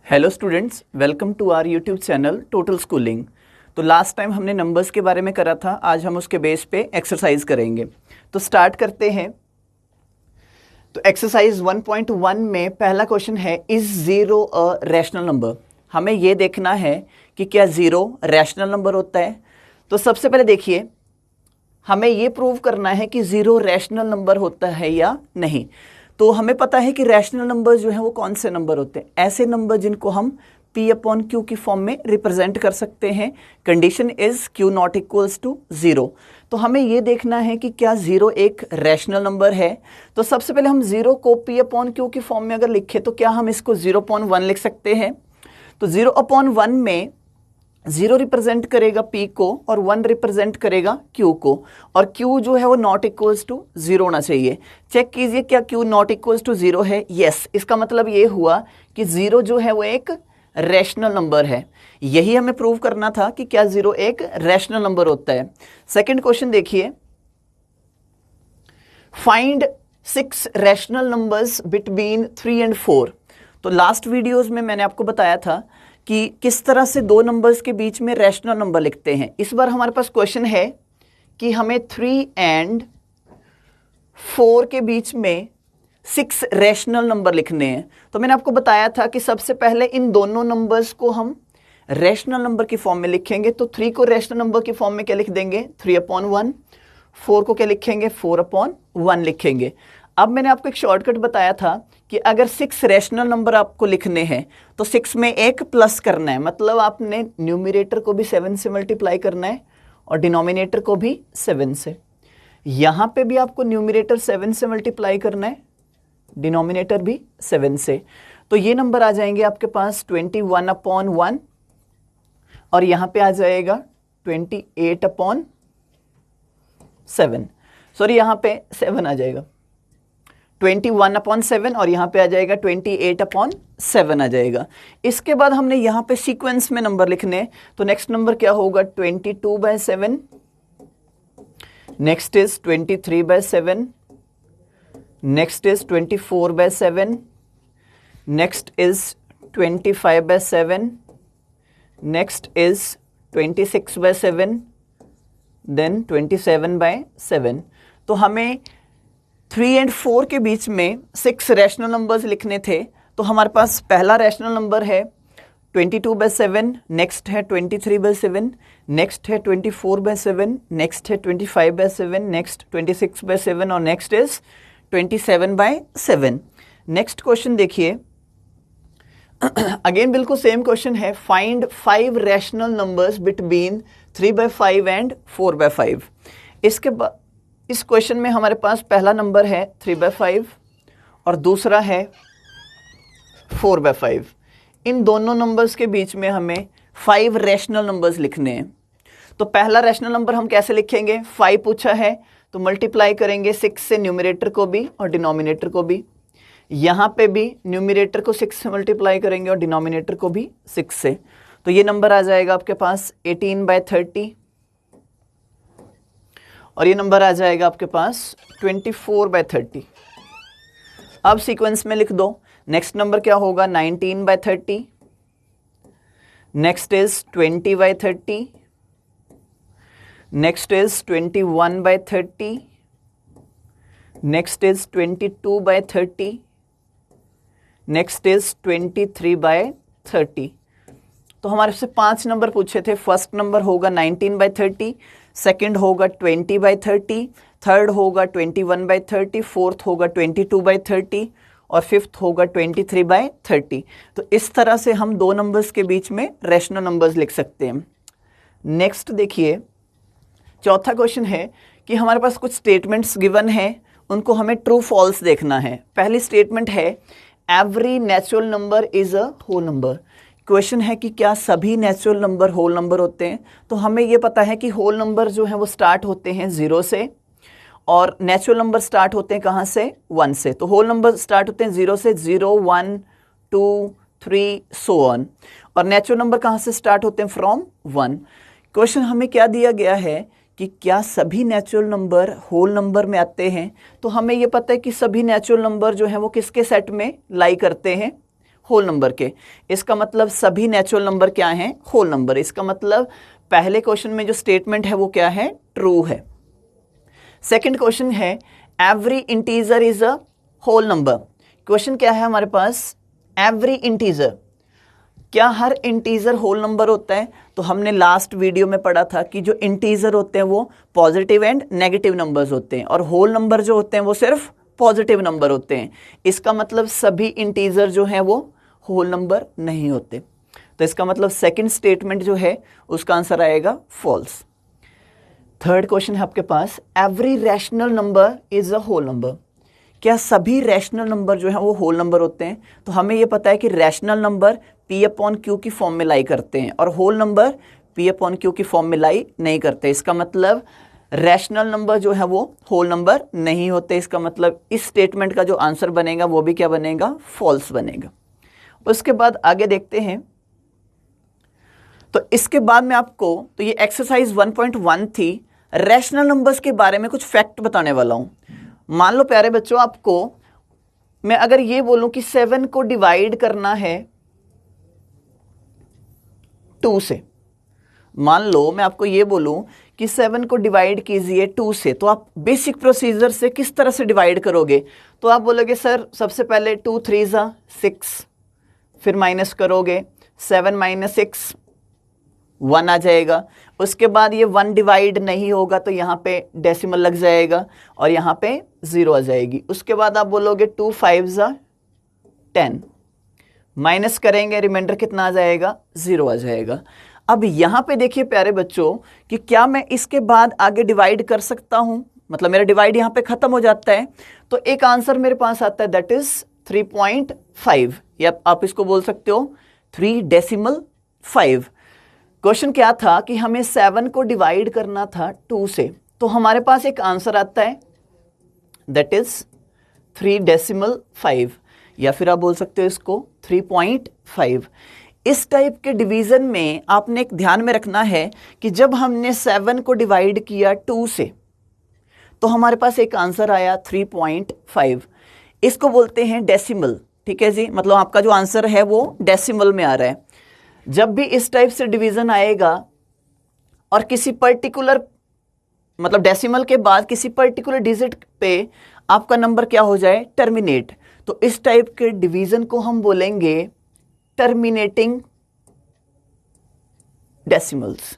Hello students, welcome to our YouTube channel total schooling. तो last time हमने numbers के बारे में करा था, आज हम उसके बेस पे एक्सरसाइज करेंगे। तो स्टार्ट करते हैं। तो एक्सरसाइज 1.1 में पहला क्वेश्चन है, is zero a rational number. हमें ये देखना है कि क्या जीरो रैशनल नंबर होता है। तो सबसे पहले देखिए, हमें ये प्रूव करना है कि जीरो रैशनल नंबर होता है या नहीं। तो हमें पता है कि रैशनल नंबर जो है वो कौन से नंबर होते हैं, ऐसे नंबर जिनको हम P अपॉन क्यू की फॉर्म में रिप्रेजेंट कर सकते हैं। Condition is Q not equals to zero. तो हमें ये देखना है कि क्या जीरो एक रैशनल नंबर है। तो सबसे पहले हम जीरो को P अपॉन क्यू की फॉर्म में अगर लिखे तो क्या हम इसको 0.1 लिख सकते हैं। तो 0/1 में 0 रिप्रेजेंट करेगा P को और 1 रिप्रेजेंट करेगा Q को, और Q जो है वो नॉट इक्वल्स टू जीरो होना चाहिए। चेक कीजिए क्या Q not equals to zero है। यस, इसका मतलब ये हुआ कि जीरो जो है वो एक रैशनल नंबर है। यही हमें प्रूव करना था कि क्या जीरो एक रैशनल नंबर होता है। सेकंड क्वेश्चन देखिए, find 6 rational numbers between 3 and 4। तो लास्ट वीडियोस में मैंने आपको बताया था कि किस तरह से दो नंबर्स के बीच में रैशनल नंबर लिखते हैं। इस बार हमारे पास क्वेश्चन है कि हमें 3 एंड 4 के बीच में 6 रैशनल नंबर लिखने हैं। तो मैंने आपको बताया था कि सबसे पहले इन दोनों नंबर्स को हम रैशनल नंबर की फॉर्म में लिखेंगे। तो 3 को रैशनल नंबर की फॉर्म में क्या लिख देंगे, 3/1। 4 को क्या लिखेंगे, 4/1 लिखेंगे। अब मैंने आपको एक शॉर्टकट बताया था कि अगर 6 रैशनल नंबर आपको लिखने हैं तो 6 में एक प्लस करना है, मतलब आपने न्यूमरेटर को भी 7 से मल्टीप्लाई करना है और डिनोमिनेटर को भी 7 से। यहां पे भी आपको न्यूमरेटर 7 से मल्टीप्लाई करना है, डिनोमिनेटर भी 7 से। तो ये नंबर आ जाएंगे आपके पास 21/1 और यहां पे आ जाएगा 28/7। सॉरी, यहां पे 7 आ जाएगा, 21/7 और यहां पे आ जाएगा 28/7 आ जाएगा। इसके बाद हमने यहां पे सीक्वेंस में नंबर लिखने। तो नेक्स्ट नंबर क्या होगा, 22/7, next is 23/7, next is 24/7, next is 25/7, next is 26/7, then 27/7। तो हमें 3 एंड 4 के बीच में 6 रैशनल नंबर्स लिखने थे। तो हमारे पास पहला रैशनल नंबर है 22/7, नेक्स्ट है 23/7, नेक्स्ट है 24/7, नेक्स्ट है 25/7, नेक्स्ट 26/7 और नेक्स्ट इज 27/7। नेक्स्ट क्वेश्चन देखिए, अगेन बिल्कुल सेम क्वेश्चन है, find 5 rational numbers between 3/5 and 4/5। इसके बाद इस क्वेश्चन में हमारे पास पहला नंबर है 3/5 और दूसरा है 4/5। इन दोनों नंबर्स के बीच में हमें 5 रैशनल नंबर्स लिखने हैं। तो पहला रैशनल नंबर हम कैसे लिखेंगे, 5 पूछा है तो मल्टीप्लाई करेंगे 6 से न्यूमरेटर को भी और डिनोमिनेटर को भी। यहां पे भी न्यूमरेटर को 6 से मल्टीप्लाई करेंगे और डिनोमिनेटर को भी 6 से। तो ये नंबर आ जाएगा आपके पास 18/30 और ये नंबर आ जाएगा आपके पास 24/30। अब सीक्वेंस में लिख दो। नेक्स्ट नंबर क्या होगा, 19/30, next is 20/30, next is 21/30, next is 22/30, next is 23/30। तो हमारे से 5 नंबर पूछे थे। फर्स्ट नंबर होगा 19/30, सेकंड होगा 20/30, थर्ड होगा 21/30, फोर्थ होगा 22/30 और फिफ्थ होगा 23/30। तो इस तरह से हम दो नंबर्स के बीच में रैशनल नंबर्स लिख सकते हैं। नेक्स्ट देखिए, चौथा क्वेश्चन है कि हमारे पास कुछ स्टेटमेंट्स गिवन हैं, उनको हमें ट्रू फॉल्स देखना है। पहली स्टेटमेंट है, every natural number is a whole number. Question है कि क्या सभी नेचुरल नंबर होल नंबर होते हैं। तो हमें यह पता है कि होल नंबर जो है वो स्टार्ट होते हैं 0 से और नेचुरल नंबर स्टार्ट होते हैं कहाँ से, 1 से। तो होल नंबर स्टार्ट होते हैं 0 से, 0, 1, 2, 3 सो ऑन। और नेचुरल नंबर कहाँ से स्टार्ट होते हैं, फ्रॉम 1। क्वेश्चन हमें क्या दिया गया है कि क्या सभी नेचुरल नंबर होल नंबर में आते हैं। तो हमें यह पता है कि सभी नेचुरल नंबर जो है वो किसके सेट में लाई करते हैं, होल नंबर के। इसका मतलब सभी नेचुरल नंबर क्या हैं? Whole number. इसका मतलब पहले क्वेश्चन में जो स्टेटमेंट है वो क्या है? ट्रू है। सेकंड क्वेश्चन है every integer is a whole number. Question क्या है हमारे पास? एवरी इंटीजर, क्या हर इंटीजर होल नंबर होता है? तो हमने लास्ट वीडियो में पढ़ा था कि जो इंटीजर होते हैं वो पॉजिटिव एंड नेगेटिव नंबर्स होते हैं और होल नंबर जो होते हैं वो सिर्फ पॉजिटिव नंबर होते हैं। इसका मतलब सभी इंटीजर जो हैं वो होल नंबर नहीं होते। तो इसका मतलब सेकंड स्टेटमेंट जो है उसका आंसर आएगा फॉल्स। थर्ड क्वेश्चन है आपके पास every rational number is a whole number. क्या सभी रैशनल नंबर जो है वो होल नंबर होते हैं? तो हमें ये पता है कि rational number P upon Q की फॉर्म में लाई करते हैं और whole number P upon Q की फॉर्म में लाई नहीं करते। इसका मतलब रैशनल नंबर जो है वो होल नंबर नहीं होते। इसका मतलब इस स्टेटमेंट का जो आंसर बनेगा वो भी क्या बनेगा? फॉल्स बनेगा। उसके बाद आगे देखते हैं। तो इसके बाद में आपको, तो ये एक्सरसाइज 1.1 थी, रैशनल नंबर्स के बारे में कुछ फैक्ट बताने वाला हूं। मान लो प्यारे बच्चों, आपको मैं अगर ये बोलूं कि 7 को डिवाइड करना है 2 से, मान लो मैं आपको ये बोलूं कि 7 को डिवाइड कीजिए 2 से, तो आप बेसिक प्रोसीजर से किस तरह से डिवाइड करोगे? तो आप बोलोगे सर सबसे पहले 2 3 जा 6, फिर माइनस करोगे 7 माइनस 6 1 आ जाएगा। उसके बाद ये 1 डिवाइड नहीं होगा तो यहाँ पे डेसिमल लग जाएगा और यहाँ पे 0 आ जाएगी। उसके बाद आप बोलोगे 2 5 जा 10, माइनस करेंगे रिमाइंडर कितना आ जाएगा? 0 आ जाएगा। अब यहाँ पे देखिए प्यारे बच्चों कि क्या मैं इसके बाद आगे डिवाइड कर सकता हूँ? मतलब मेरा डिवाइड यहाँ पे खत्म हो जाता है। तो एक आंसर मेरे पास आता है दैट इज 3.5, या आप इसको बोल सकते हो 3.5। क्वेश्चन क्या था कि हमें 7 को डिवाइड करना था 2 से, तो हमारे पास एक आंसर आता है दैट इज 3.5, या फिर आप बोल सकते हो इसको 3.5। इस टाइप के डिवीजन में आपने एक ध्यान में रखना है कि जब हमने 7 को डिवाइड किया 2 से तो हमारे पास एक आंसर आया 3.5। इसको बोलते हैं डेसिमल। ठीक है जी, मतलब आपका जो आंसर है वो डेसिमल में आ रहा है। जब भी इस टाइप से डिवीजन आएगा और किसी पर्टिकुलर, मतलब डेसिमल के बाद किसी पर्टिकुलर डिजिट पे आपका नंबर क्या हो जाए? टर्मिनेट, तो इस टाइप के डिवीजन को हम बोलेंगे टर्मिनेटिंग डेसिमल्स।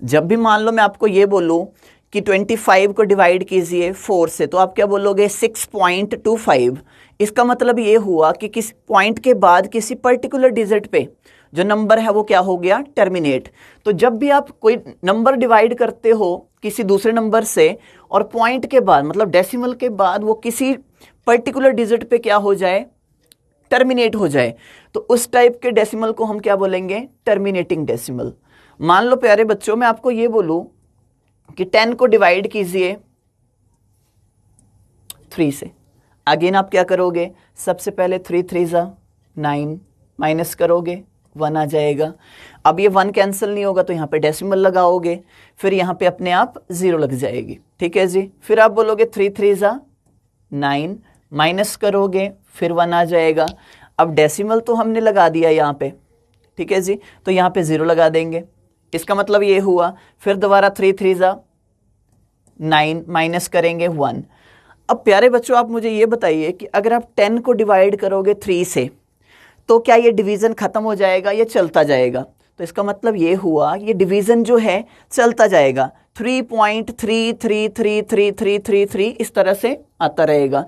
जब भी मान लो मैं आपको ये बोलूं कि 25 को डिवाइड कीजिए 4 से, तो आप क्या बोलोगे? 6.25। इसका मतलब ये हुआ कि किस पॉइंट के बाद किसी पर्टिकुलर डिजिट पे जो नंबर है वो क्या हो गया? टर्मिनेट। तो जब भी आप कोई नंबर डिवाइड करते हो किसी दूसरे नंबर से और पॉइंट के बाद, मतलब डेसिमल के बाद, वो किसी पर्टिकुलर डिजिट पे क्या हो जाए? टर्मिनेट हो जाए, तो उस टाइप के डेसिमल को हम क्या बोलेंगे? Terminating decimal. मान लो प्यारे बच्चों मैं आपको ये बोलूं कि 10 को डिवाइड कीजिए 3 से, अगेन आप क्या करोगे? सबसे पहले 3 3 जा 9, माइनस करोगे 1 आ जाएगा। अब ये 1 कैंसिल नहीं होगा तो यहाँ पे डेसिमल लगाओगे, फिर यहाँ पे अपने आप 0 लग जाएगी। ठीक है जी, फिर आप बोलोगे 3 3 जा 9, माइनस करोगे फिर 1 आ जाएगा। अब डेसिमल तो हमने लगा दिया यहाँ पे, ठीक है जी, तो यहाँ पे 0 लगा देंगे। इसका मतलब ये हुआ, फिर दोबारा 3 3 जा 9, माइनस करेंगे 1। अब प्यारे बच्चों आप मुझे ये बताइए कि अगर आप 10 को डिवाइड करोगे 3 से तो क्या ये डिवीजन खत्म हो जाएगा या चलता जाएगा? तो इसका मतलब ये हुआ ये डिवीजन जो है चलता जाएगा, 3.3333333 इस तरह से आता रहेगा।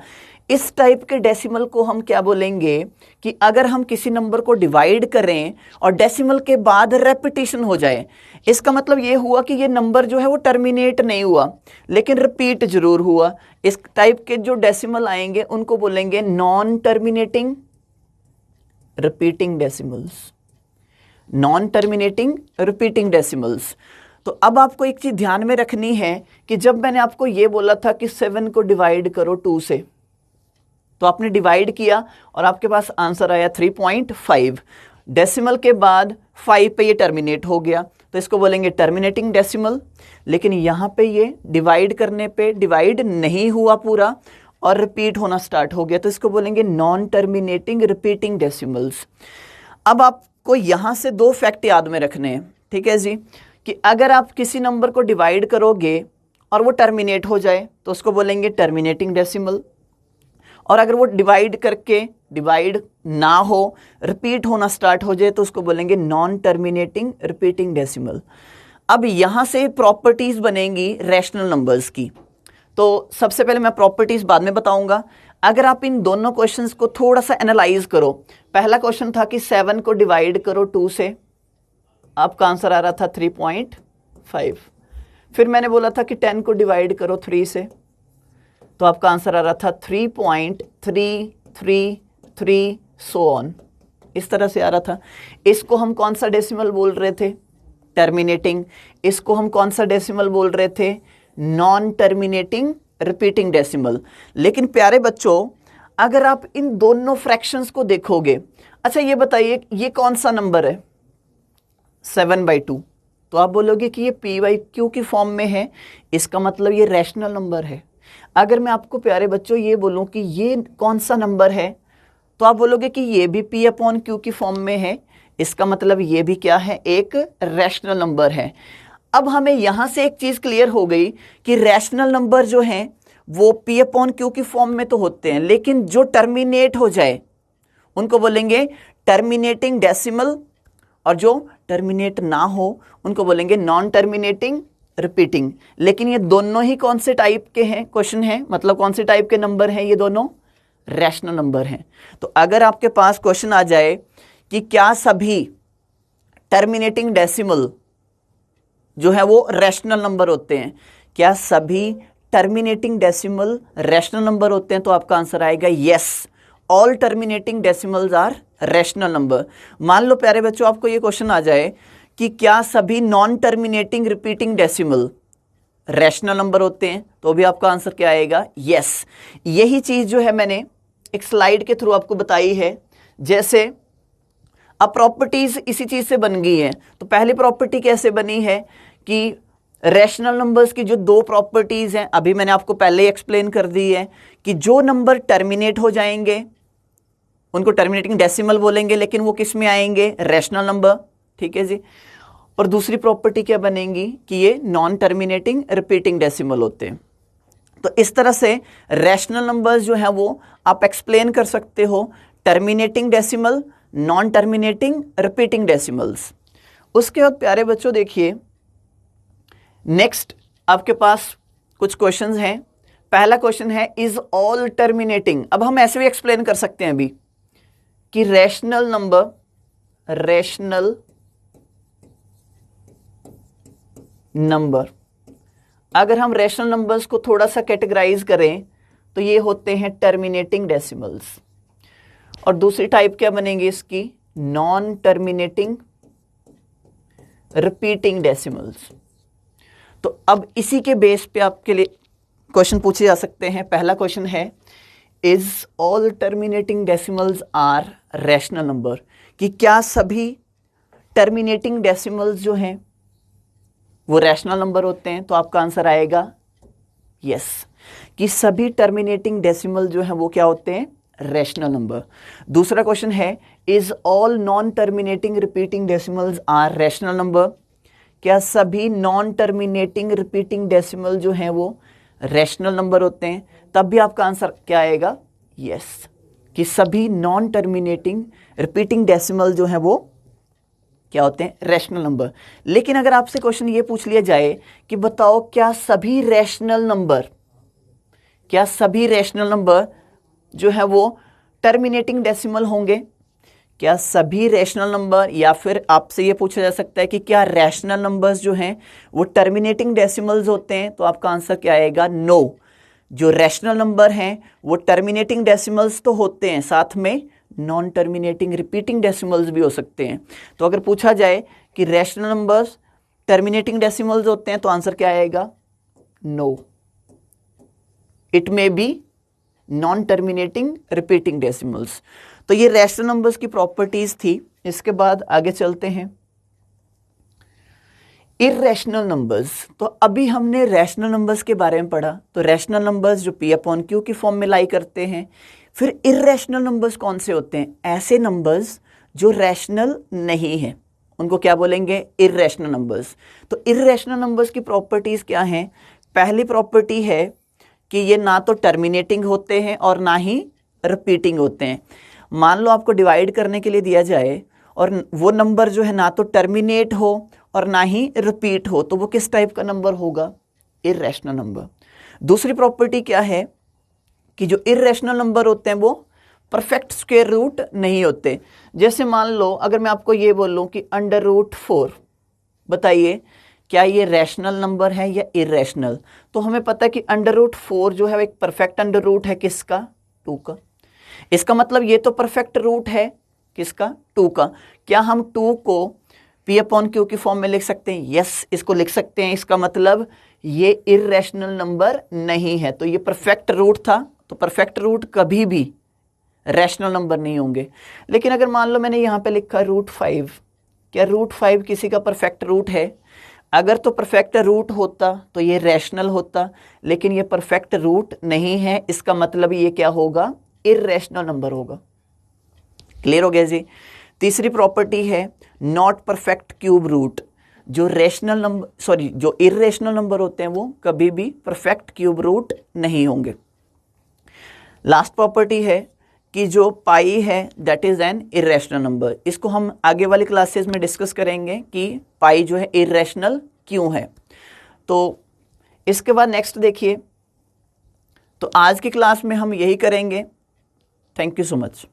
इस टाइप के डेसिमल को हम क्या बोलेंगे कि अगर हम किसी नंबर को डिवाइड करें और डेसिमल के बाद रेपिटेशन हो जाए, इसका मतलब ये हुआ कि ये नंबर जो है वो टर्मिनेट नहीं हुआ लेकिन रिपीट जरूर हुआ। इस टाइप के जो डेसिमल आएंगे उनको बोलेंगे non terminating repeating decimals, non terminating repeating decimals. तो अब आपको एक चीज ध्यान में रखनी है कि जब मैंने आपको ये बोला था कि 7 को डिवाइड करो 2 से, तो आपने डिवाइड किया और आपके पास आंसर आया 3.5। डेसिमल के बाद 5 पे ये टर्मिनेट हो गया तो इसको बोलेंगे टर्मिनेटिंग डेसिमल। लेकिन यहाँ पे ये डिवाइड करने पे डिवाइड नहीं हुआ पूरा और रिपीट होना स्टार्ट हो गया तो इसको बोलेंगे नॉन टर्मिनेटिंग रिपीटिंग डेसिमल्स। अब आपको यहां से दो फैक्ट याद में रखने हैं, ठीक है जी, कि अगर आप किसी नंबर को डिवाइड करोगे और वो टर्मिनेट हो जाए तो उसको बोलेंगे टर्मिनेटिंग डेसिमल, और अगर वो डिवाइड करके डिवाइड ना हो, रिपीट होना स्टार्ट हो जाए तो उसको बोलेंगे नॉन टर्मिनेटिंग रिपीटिंग डेसिमल। अब यहां से प्रॉपर्टीज बनेंगी रैशनल नंबर्स की। तो सबसे पहले मैं प्रॉपर्टीज बाद में बताऊंगा। अगर आप इन दोनों क्वेश्चंस को थोड़ा सा एनालाइज करो, पहला क्वेश्चन था कि 7 को डिवाइड करो 2 से, आपका आंसर आ रहा था 3.5। फिर मैंने बोला था कि 10 को डिवाइड करो 3 से, तो आपका आंसर आ रहा था 3.333 सो ऑन, इस तरह से आ रहा था। इसको हम कौन सा डेसिमल बोल रहे थे? टर्मिनेटिंग। इसको हम कौन सा डेसिमल बोल रहे थे? Non terminating repeating decimal. लेकिन प्यारे बच्चों, अगर आप इन दोनों फ्रैक्शंस को देखोगे, अच्छा ये बताइए ये कौन सा नंबर है? 7/2। तो आप बोलोगे कि ये p/q की फॉर्म में है, इसका मतलब ये रैशनल नंबर है। अगर मैं आपको प्यारे बच्चों ये बोलूं कि ये कौन सा नंबर है, तो आप बोलोगे कि ये भी p/q की फॉर्म में है, इसका मतलब ये भी क्या है? एक रैशनल नंबर है। अब हमें यहां से एक चीज क्लियर हो गई कि रैशनल नंबर जो हैं वो p/q की फॉर्म में तो होते हैं, लेकिन जो टर्मिनेट हो जाए उनको बोलेंगे टर्मिनेटिंग डेसिमल, और जो टर्मिनेट ना हो उनको बोलेंगे नॉन टर्मिनेटिंग रिपीटिंग। लेकिन ये दोनों ही कौन से टाइप के हैं? क्वेश्चन है, मतलब कौन से टाइप के नंबर हैं? ये दोनों रैशनल नंबर हैं। तो अगर आपके पास क्वेश्चन आ जाए कि क्या सभी टर्मिनेटिंग डेसिमल जो है वो रैशनल नंबर होते हैं, क्या सभी टर्मिनेटिंग डेसिमल रैशनल नंबर होते हैं, तो आपका आंसर आएगा yes, all terminating decimals are rational number. मान लो प्यारे बच्चों आपको ये क्वेश्चन आ जाए कि क्या सभी non terminating repeating decimal rational number होते हैं, तो भी आपका आंसर क्या आएगा? यस। यही चीज जो है मैंने एक स्लाइड के थ्रू आपको बताई है। जैसे अब प्रॉपर्टीज इसी चीज से बन गई है। तो पहली प्रॉपर्टी कैसे बनी है कि रैशनल नंबर्स की जो दो प्रॉपर्टीज हैं, अभी मैंने आपको पहले ही एक्सप्लेन कर दी है कि जो नंबर टर्मिनेट हो जाएंगे उनको टर्मिनेटिंग डेसिमल बोलेंगे, लेकिन वो किस में आएंगे? रैशनल नंबर, ठीक है जी। और दूसरी प्रॉपर्टी क्या बनेगी कि ये नॉन टर्मिनेटिंग रिपीटिंग डेसिमल होते हैं। तो इस तरह से रैशनल नंबर्स जो है वो आप एक्सप्लेन कर सकते हो terminating decimal, non terminating repeating decimals. उसके बाद प्यारे बच्चों देखिए नेक्स्ट आपके पास कुछ क्वेश्चंस हैं। पहला क्वेश्चन है इज ऑल टर्मिनेटिंग। अब हम ऐसे भी एक्सप्लेन कर सकते हैं अभी कि रैशनल नंबर अगर हम रैशनल नंबर्स को थोड़ा सा कैटेगराइज करें तो ये होते हैं टर्मिनेटिंग डेसिमल्स, और दूसरी टाइप क्या बनेगी इसकी? Non terminating repeating decimals. तो अब इसी के बेस पे आपके लिए क्वेश्चन पूछे जा सकते हैं। पहला क्वेश्चन है is all terminating decimals are rational number, कि क्या सभी टर्मिनेटिंग डेसिमल्स जो हैं वो रैशनल नंबर होते हैं, तो आपका आंसर आएगा यस, कि सभी टर्मिनेटिंग डेसिमल जो हैं वो क्या होते हैं? Rational number. दूसरा क्वेश्चन है is all non terminating repeating decimals are rational number, क्या सभी नॉन टर्मिनेटिंग रिपीटिंग डेसिमल जो हैं वो रैशनल नंबर होते हैं, तब भी आपका आंसर क्या आएगा? यस, कि सभी नॉन टर्मिनेटिंग रिपीटिंग डेसिमल जो हैं वो क्या होते हैं? Rational number. लेकिन अगर आपसे क्वेश्चन ये पूछ लिया जाए कि बताओ क्या सभी रैशनल नंबर जो है वो टर्मिनेटिंग डेसिमल होंगे? क्या सभी रैशनल नंबर, या फिर आपसे ये पूछा जा सकता है कि क्या रैशनल नंबर्स जो हैं वो टर्मिनेटिंग डेसिमल्स होते हैं, तो आपका आंसर क्या आएगा? नो। जो रैशनल नंबर हैं वो टर्मिनेटिंग डेसिमल्स तो होते हैं, साथ में नॉन टर्मिनेटिंग रिपीटिंग डेसिमल्स भी हो सकते हैं। तो अगर पूछा जाए कि रैशनल नंबर्स टर्मिनेटिंग डेसिमल्स होते हैं, तो आंसर क्या आएगा? No, it may be non terminating repeating decimals. तो ये रैशनल नंबर्स की प्रॉपर्टीज थी। इसके बाद आगे चलते हैं। इर्रेशनल नंबर्स, तो अभी हमने रैशनल नंबर्स के बारे में पढ़ा। तो रैशनल नंबर्स जो पी अपॉन क्यू की फॉर्म में लाई करते हैं। फिर इर्रेशनल नंबर्स कौन से होते हैं? ऐसे नंबर्स जो रैशनल नहीं है, उनको क्या बोलेंगे? Irrational numbers. तो इर्रेशनल नंबर्स की प्रॉपर्टीज क्या हैं? पहली प्रॉपर्टी है कि ये ना तो टर्मिनेटिंग होते हैं और ना ही रिपीटिंग होते हैं। मान लो आपको डिवाइड करने के लिए दिया जाए और वो नंबर जो है ना तो टर्मिनेट हो और ना ही रिपीट हो, तो वो किस टाइप का नंबर होगा? Irrational number. दूसरी प्रॉपर्टी क्या है कि जो इर्रेशनल नंबर होते हैं वो परफेक्ट स्क्वायर रूट नहीं होते। जैसे मान लो अगर मैं आपको ये बोलूं कि √4, बताइए क्या ये रैशनल नंबर है या इर्रेशनल? तो हमें पता है कि √4 जो है एक परफेक्ट अंडर रूट है किसका? 2 का। इसका मतलब ये तो परफेक्ट रूट है किसका? 2 का। क्या हम 2 को पी अपॉन क्यू की फॉर्म में लिख सकते हैं? यस, इसको लिख सकते हैं। इसका मतलब ये इर्रेशनल नंबर नहीं है। तो ये परफेक्ट रूट था, तो परफेक्ट रूट कभी भी रैशनल नंबर नहीं होंगे। लेकिन अगर मान लो मैंने यहाँ पे लिखा √5, क्या √5 किसी का परफेक्ट रूट है? अगर तो परफेक्ट रूट होता तो ये रैशनल होता, लेकिन ये परफेक्ट रूट नहीं है। इसका मतलब ये क्या होगा? इर्रेशनल नंबर होगा। क्लियर हो गया जी? तीसरी प्रॉपर्टी है नॉट परफेक्ट क्यूब रूट। जो रैशनल नंबर जो इर्रेशनल नंबर होते हैं वो कभी भी परफेक्ट क्यूब रूट नहीं होंगे। लास्ट प्रॉपर्टी है कि जो पाई है that is an irrational number. इसको हम आगे वाली क्लासेस में डिस्कस करेंगे कि पाई जो है इर्रेशनल क्यों है। तो इसके बाद नेक्स्ट देखिए, तो आज की क्लास में हम यही करेंगे। Thank you so much.